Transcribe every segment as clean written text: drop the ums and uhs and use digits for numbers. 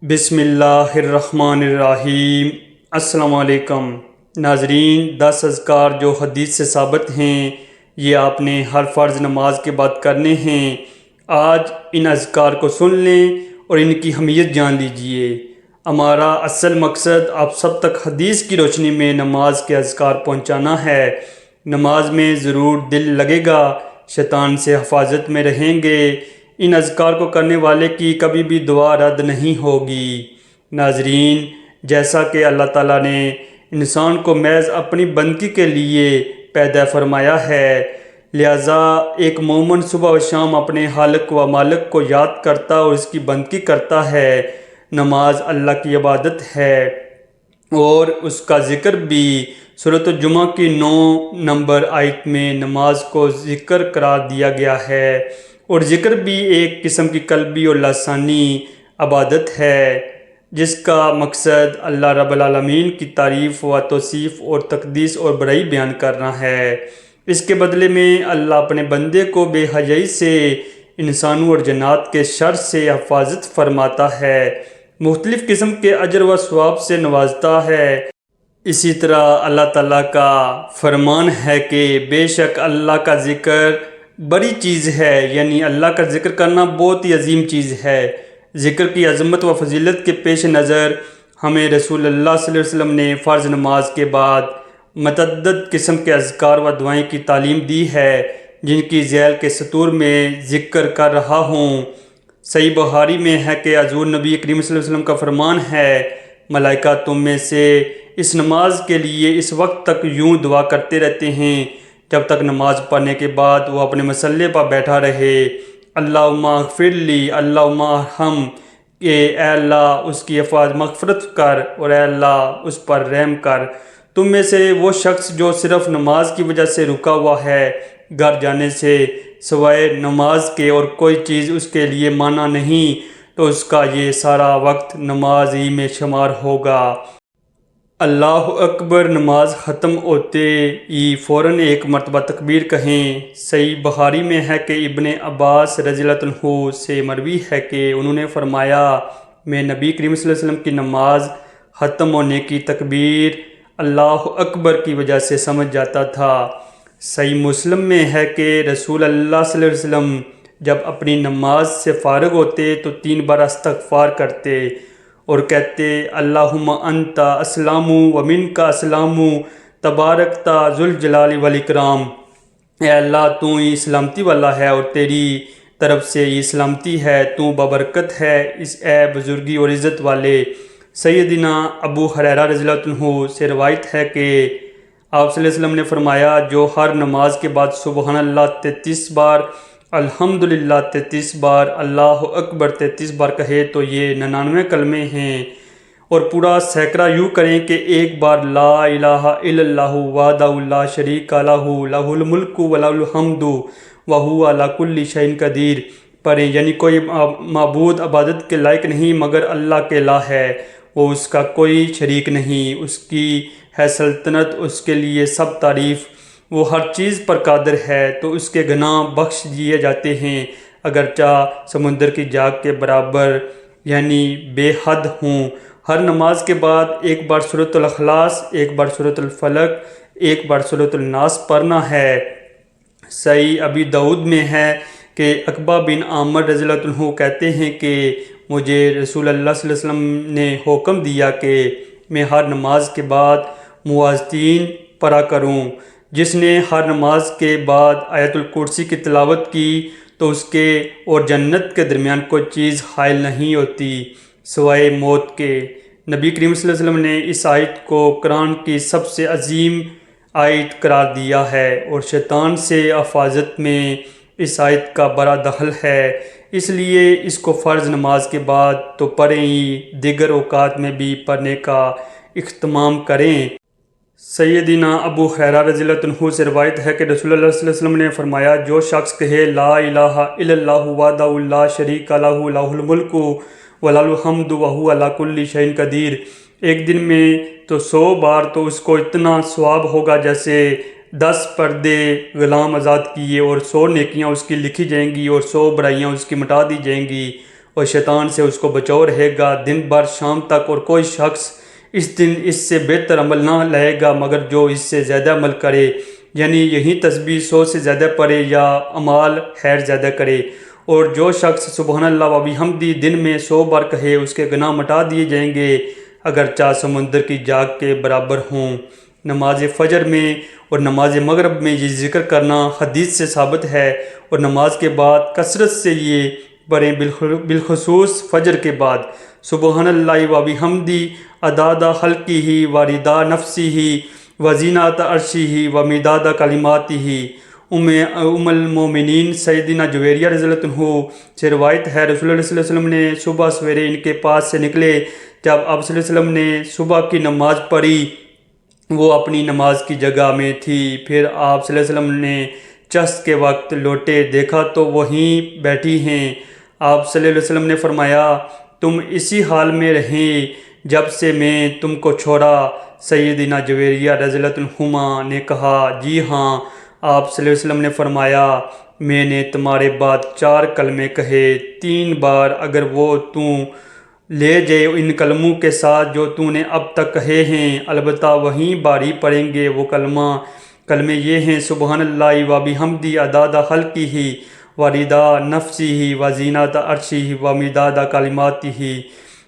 بسم اللہ الرحمن الرحیم۔ السلام علیکم ناظرین، 10 اذکار جو حدیث سے ثابت ہیں یہ آپ نے ہر فرض نماز کے بعد کرنے ہیں۔ آج ان اذکار کو سن لیں اور ان کی اہمیت جان لیجئے۔ ہمارا اصل مقصد آپ سب تک حدیث کی روشنی میں نماز کے اذکار پہنچانا ہے۔ نماز میں ضرور دل لگے گا، شیطان سے حفاظت میں رہیں گے۔ ان اذکار کو کرنے والے کی کبھی بھی دعا رد نہیں ہوگی۔ ناظرین، جیسا کہ اللہ تعالیٰ نے انسان کو محض اپنی بندگی کے لیے پیدا فرمایا ہے، لہٰذا ایک مومن صبح و شام اپنے خالق و مالک کو یاد کرتا اور اس کی بندگی کرتا ہے۔ نماز اللہ کی عبادت ہے اور اس کا ذکر بھی سورۃ الجمعہ کی 9 نمبر آیت میں نماز کو ذکر قرار دیا گیا ہے، اور ذکر بھی ایک قسم کی قلبی اور لسانی عبادت ہے جس کا مقصد اللہ رب العالمین کی تعریف و توصیف اور تقدیس اور بڑائی بیان کرنا ہے۔ اس کے بدلے میں اللہ اپنے بندے کو بے حیائی سے، انسانوں اور جنات کے شر سے حفاظت فرماتا ہے، مختلف قسم کے اجر و ثواب سے نوازتا ہے۔ اسی طرح اللہ تعالیٰ کا فرمان ہے کہ بے شک اللہ کا ذکر بڑی چیز ہے، یعنی اللہ کا ذکر کرنا بہت ہی عظیم چیز ہے۔ ذکر کی عظمت و فضیلت کے پیش نظر ہمیں رسول اللہ صلی اللہ علیہ وسلم نے فرض نماز کے بعد متعدد قسم کے اذکار و دعائیں کی تعلیم دی ہے، جن کی ذیل کے سطور میں ذکر کر رہا ہوں۔ صحیح بخاری میں ہے کہ حضور نبی کریم صلی اللہ علیہ وسلم کا فرمان ہے، ملائکہ تم میں سے اس نماز کے لیے اس وقت تک یوں دعا کرتے رہتے ہیں جب تک نماز پڑھنے کے بعد وہ اپنے مصلی پر بیٹھا رہے، اللہم اغفر لی، اللہم ارحم، کہ اے اللہ اس کی مغفرت کر اور اے اللہ اس پر رحم کر۔ تم میں سے وہ شخص جو صرف نماز کی وجہ سے رکا ہوا ہے، گھر جانے سے سوائے نماز کے اور کوئی چیز اس کے لیے مانع نہیں، تو اس کا یہ سارا وقت نماز ہی میں شمار ہوگا۔ اللہ اکبر نماز ختم ہوتے ہی فوراً ایک مرتبہ تکبیر کہیں۔ صحیح بخاری میں ہے کہ ابن عباس رضی اللہ عنہ سے مروی ہے کہ انہوں نے فرمایا، میں نبی کریم صلی اللہ علیہ وسلم کی نماز ختم ہونے کی تکبیر اللہ اکبر کی وجہ سے سمجھ جاتا تھا۔ صحیح مسلم میں ہے کہ رسول اللہ صلی اللہ علیہ وسلم جب اپنی نماز سے فارغ ہوتے تو 3 بار استغفار کرتے اور کہتے، اللہم انت اسلام و منک اسلام تبارکت ذو الجلال والاکرام، اے اللہ تو ہی سلامتی والا ہے اور تیری طرف سے ہی سلامتی ہے، تو بابرکت ہے، اس اے بزرگی اور عزت والے۔ سیدنا ابو ہریرہ رضی اللہ عنہ سے روایت ہے کہ آپ صلی اللہ علیہ وسلم نے فرمایا، جو ہر نماز کے بعد سبحان اللہ 33 بار، الحمدللہ 33 بار، اللہ اکبر 33 بار کہے تو یہ 99 کلمے ہیں، اور پورا سینکڑا یوں کریں کہ ایک بار لا الہ الا اللہ وحدہ لا شریک لہ لہ الملک و لہ الحمد وہو علی کل شیء قدیر پڑھیں، یعنی کوئی معبود عبادت کے لائق نہیں مگر اللہ کے لا ہے، وہ اس کا کوئی شریک نہیں، اس کی ہے سلطنت، اس کے لیے سب تعریف، وہ ہر چیز پر قادر ہے، تو اس کے گناہ بخش دیے جاتے ہیں اگرچہ سمندر کی جاگ کے برابر یعنی بے حد ہوں۔ ہر نماز کے بعد ایک بار سورۃ الاخلاص، ایک بار سورۃ الفلق، ایک بار سورۃ الناس پڑھنا ہے۔ صحیح ابی داؤد میں ہے کہ عقبہ بن عامر رضی اللہ عنہ کہتے ہیں کہ مجھے رسول اللہ صلی اللہ علیہ وسلم نے حکم دیا کہ میں ہر نماز کے بعد موعظتین پڑھا کروں، جس نے ہر نماز کے بعد آیت الکرسی کی تلاوت کی تو اس کے اور جنت کے درمیان کوئی چیز حائل نہیں ہوتی سوائے موت کے۔ نبی کریم صلی اللہ علیہ وسلم نے اس آیت کو قرآن کی سب سے عظیم آیت قرار دیا ہے، اور شیطان سے حفاظت میں اس آیت کا بڑا دخل ہے، اس لیے اس کو فرض نماز کے بعد تو پڑھیں ہی، دیگر اوقات میں بھی پڑھنے کا اہتمام کریں۔ سیدنا ابو ہریرہ رضی اللہ عنہ سے روایت ہے کہ رسول اللہ صلی اللہ علیہ وسلم نے فرمایا، جو شخص کہے لا الہ الا اللہ وحدہ لا شریک لہ لہ الملک و لہ الحمد وہو علی کل شیء قدیر، ایک دن میں تو 100 بار، تو اس کو اتنا ثواب ہوگا جیسے 10 پردے غلام آزاد کیے، اور 100 نیکیاں اس کی لکھی جائیں گی اور 100 برائیاں اس کی مٹا دی جائیں گی، اور شیطان سے اس کو بچاؤ رہے گا دن بھر شام تک، اور کوئی شخص اس دن اس سے بہتر عمل نہ لائے گا مگر جو اس سے زیادہ عمل کرے، یعنی یہی تسبیح 100 سے زیادہ پڑھے یا اعمال خیر زیادہ کرے۔ اور جو شخص سبحان اللہ و بحمدہ دن میں 100 بار کہے اس کے گناہ مٹا دیے جائیں گے اگرچہ سمندر کی جاگ کے برابر ہوں۔ نماز فجر میں اور نماز مغرب میں یہ ذکر کرنا حدیث سے ثابت ہے، اور نماز کے بعد کثرت سے یہ پڑھیں، بالخصوص فجر کے بعد سبحان اللہ و بحمدہ عداد خلقہ و رضا نفسہ و زینت عرشہ و مداد کلماتہ۔ ام المومنین سیدنا جویریہ رضی اللہ عنہ سے روایت ہے، رسول اللہ صلی اللہ علیہ وسلم نے صبح سویرے ان کے پاس سے نکلے، جب آپ صلی اللہ علیہ وسلم نے صبح کی نماز پڑھی وہ اپنی نماز کی جگہ میں تھی، پھر آپ صلی اللہ علیہ وسلم نے چشت کے وقت لوٹے دیکھا تو وہیں بیٹھی ہیں۔ آپ صلی اللہ علیہ وسلم نے فرمایا تم اسی حال میں رہیں جب سے میں تم کو چھوڑا۔ سیدنا جویریہ رضی اللہ عنہما نے کہا جی ہاں۔ آپ صلی اللہ علیہ وسلم نے فرمایا میں نے تمہارے بعد 4 کلمے کہے 3 بار، اگر وہ تو لے جائے ان کلموں کے ساتھ جو تو نے اب تک کہے ہیں، البتہ وہیں باری پڑیں گے۔ وہ کلمے یہ ہیں سبحان اللہ و بحمدہ عداد خلقہ و رضا نفسہ و زینت عرشہ و مداد کلماتہ،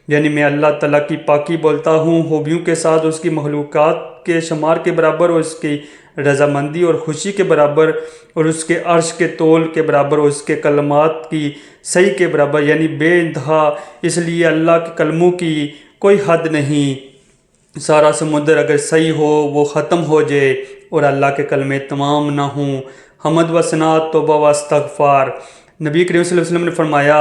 یعنی میں اللہ تعالیٰ کی پاکی بولتا ہوں خوبیوں کے ساتھ، اس کی مخلوقات کے شمار کے برابر، اور اس کی رضامندی اور خوشی کے برابر، اور اس کے عرش کے طول کے برابر، اور اس کے کلمات کی صحیح کے برابر، یعنی بے انتہا۔ اس لیے اللہ کے کلموں کی کوئی حد نہیں۔ سارا سمندر اگر صحیح ہو وہ ختم ہو جائے اور اللہ کے کلمے تمام نہ ہوں۔ حمد و ثنا، توبہ و استغفار۔ نبی کریم صلی اللہ علیہ وسلم نے فرمایا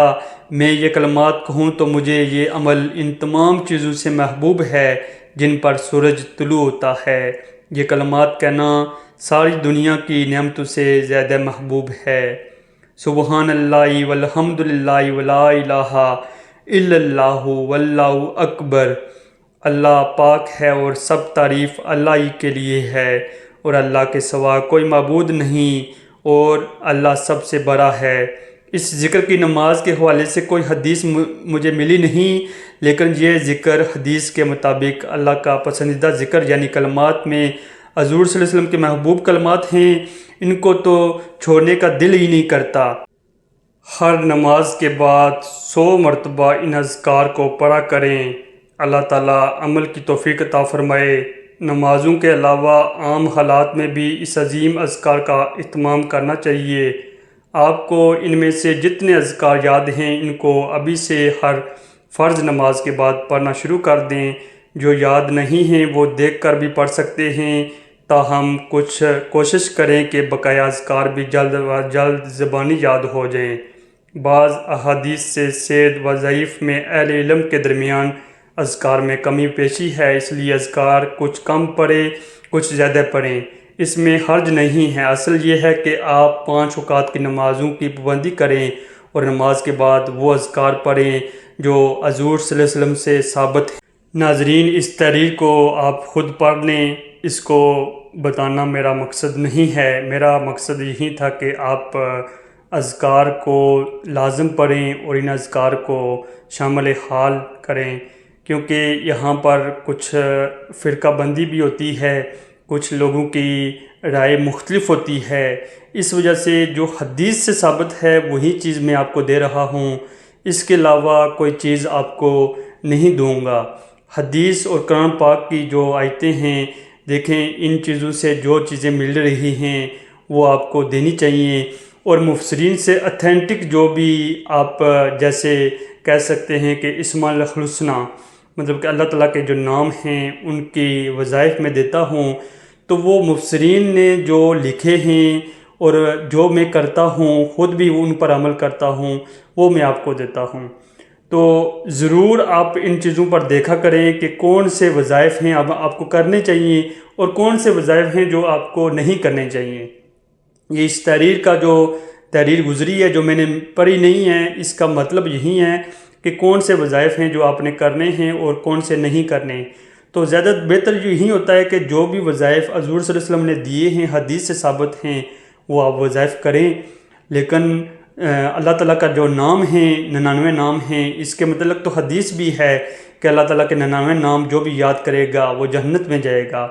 میں یہ کلمات کہوں تو مجھے یہ عمل ان تمام چیزوں سے محبوب ہے جن پر سورج طلوع ہوتا ہے۔ یہ کلمات کہنا ساری دنیا کی نعمتوں سے زیادہ محبوب ہے۔ سبحان اللہ والحمد للہ ولا الہ الا اللہ واللہ اکبر۔ اللہ پاک ہے اور سب تعریف اللہ ہی کے لیے ہے، اور اللہ کے سوا کوئی معبود نہیں، اور اللہ سب سے بڑا ہے۔ اس ذکر کی نماز کے حوالے سے کوئی حدیث مجھے ملی نہیں، لیکن یہ ذکر حدیث کے مطابق اللہ کا پسندیدہ ذکر یعنی کلمات میں حضور صلی اللہ علیہ وسلم کے محبوب کلمات ہیں، ان کو تو چھوڑنے کا دل ہی نہیں کرتا۔ ہر نماز کے بعد 100 مرتبہ ان اذکار کو پڑھا کریں۔ اللہ تعالیٰ عمل کی توفیق عطا فرمائے۔ نمازوں کے علاوہ عام حالات میں بھی اس عظیم اذکار کا اہتمام کرنا چاہیے۔ آپ کو ان میں سے جتنے اذکار یاد ہیں ان کو ابھی سے ہر فرض نماز کے بعد پڑھنا شروع کر دیں۔ جو یاد نہیں ہیں وہ دیکھ کر بھی پڑھ سکتے ہیں، تاہم کچھ کوشش کریں کہ بقایا اذکار بھی جلد از جلد زبانی یاد ہو جائیں۔ بعض احادیث سے صحت و ضعیف میں اہل علم کے درمیان اذکار میں کمی پیشی ہے، اس لیے اذکار کچھ کم پڑھیں کچھ زیادہ پڑھیں، اس میں حرج نہیں ہے۔ اصل یہ ہے کہ آپ 5 اوقات کی نمازوں کی پابندی کریں اور نماز کے بعد وہ اذکار پڑھیں جو حضور صلی اللہ علیہ وسلم سے ثابت ہیں۔ ناظرین اس تحریر کو آپ خود پڑھ لیں، اس کو بتانا میرا مقصد نہیں ہے، میرا مقصد یہی تھا کہ آپ اذکار کو لازم پڑھیں اور ان اذکار کو شامل حال کریں، کیونکہ یہاں پر کچھ فرقہ بندی بھی ہوتی ہے، کچھ لوگوں کی رائے مختلف ہوتی ہے، اس وجہ سے جو حدیث سے ثابت ہے وہی چیز میں آپ کو دے رہا ہوں، اس کے علاوہ کوئی چیز آپ کو نہیں دوں گا۔ حدیث اور قرآن پاک کی جو آیتیں ہیں، دیکھیں ان چیزوں سے جو چیزیں مل رہی ہیں وہ آپ کو دینی چاہیے، اور مفسرین سے اتھینٹک جو بھی آپ جیسے کہہ سکتے ہیں کہ اسم الحسنی، مطلب کہ اللہ تعالیٰ کے جو نام ہیں ان کی وظائف میں دیتا ہوں، تو وہ مفسرین نے جو لکھے ہیں اور جو میں کرتا ہوں خود بھی ان پر عمل کرتا ہوں وہ میں آپ کو دیتا ہوں۔ تو ضرور آپ ان چیزوں پر دیکھا کریں کہ کون سے وظائف ہیں اب آپ کو کرنے چاہیے اور کون سے وظائف ہیں جو آپ کو نہیں کرنے چاہیے۔ یہ اس تحریر کا جو تحریر گزری ہے جو میں نے پڑھی نہیں ہے، اس کا مطلب یہی ہے کہ کون سے وظائف ہیں جو آپ نے کرنے ہیں اور کون سے نہیں کرنے۔ تو زیادہ بہتر یہی ہوتا ہے کہ جو بھی وظائف حضور صلی اللہ علیہ وسلم نے دیے ہیں حدیث سے ثابت ہیں وہ آپ وظائف کریں، لیکن اللہ تعالیٰ کا جو نام ہیں 99 نام ہیں، اس کے متعلق تو حدیث بھی ہے کہ اللہ تعالیٰ کے 99 نام جو بھی یاد کرے گا وہ جنت میں جائے گا۔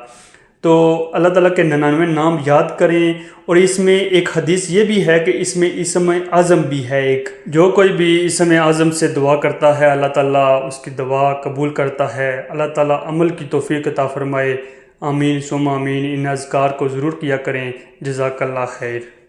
تو اللہ تعالیٰ کے 99 نام یاد کریں، اور اس میں ایک حدیث یہ بھی ہے کہ اس میں اسم اعظم بھی ہے ایک، جو کوئی بھی اسم اعظم سے دعا کرتا ہے اللہ تعالیٰ اس کی دعا قبول کرتا ہے۔ اللہ تعالیٰ عمل کی توفیق عطا فرمائے، آمین ثم آمین۔ ان اذکار کو ضرور کیا کریں۔ جزاک اللہ خیر۔